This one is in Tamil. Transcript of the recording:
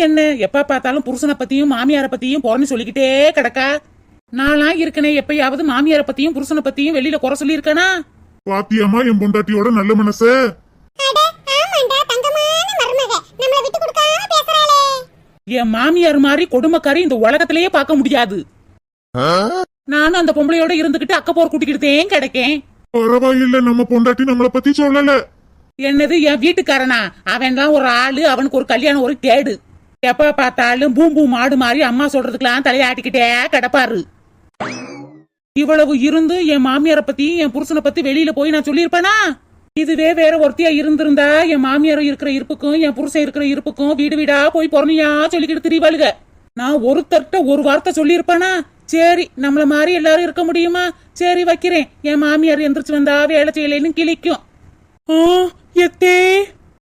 என்ன எப்ப பார்த்தாலும் புருஷனை பத்தியும் மாமியார பத்தியும் போறன்னு சொல்லிக்கிட்டே கிடக்கா. நான்லாம் இருக்கனே எப்பயாவது மாமியார பத்தியும் புருஷனை பத்தியும் வெளியில குறை சொல்லி இருக்கனா? பாத்தியம்மா என் பொண்டாட்டியோட நல்ல மனச. என் மாமியார் மாதிரி கொடுமைக்காரி இந்த உலகத்திலேயே பார்க்க முடியாது. நானும் அந்த பொம்பளையோட இருந்துகிட்டு அக்க போர் கூட்டிக்கிட்டேன் கிடைக்கேன். பரவாயில்ல, நம்ம பொண்டாட்டி நம்மள பத்தி சொல்லல. என்னது என் வீட்டுக்காரனா? அவன் தான் ஒரு ஆளு, அவனுக்கு ஒரு கல்யாணம் ஒரு கேடு. எப்ப பார்த்தாலும் பூம்பூ மாடு மாதிரி அம்மா சொல்றதுக்கெல்லாம் தலையாட்டிக்கிட்டே கிடப்பாரு. இவ்வளவு இருந்து என் மாமியார பத்தி என் புருஷனை பத்தி வெளியில போய் நான் சொல்லியிருப்பேனா? இதுவே வேற ஒருத்தியா இருந்திருந்தா என் மாமியார் இருக்கிற இருப்புக்கும் என் புருஷன் இருக்கிற இருப்புக்கும் வீடு வீடா போய் பொறுமையா சொல்லிக்கிட்டு திரிவாளுக. நான் ஒருத்தர்கிட்ட ஒரு வார்த்தை சொல்லியிருப்பேனா? சரி, நம்மள மாதிரி எல்லாரும் இருக்க முடியுமா? சரி வைக்கிறேன். என் மாமியார் எந்திரிச்சு வந்தா வேலை செய்யலைன்னு கிளிக்கும். எத்தே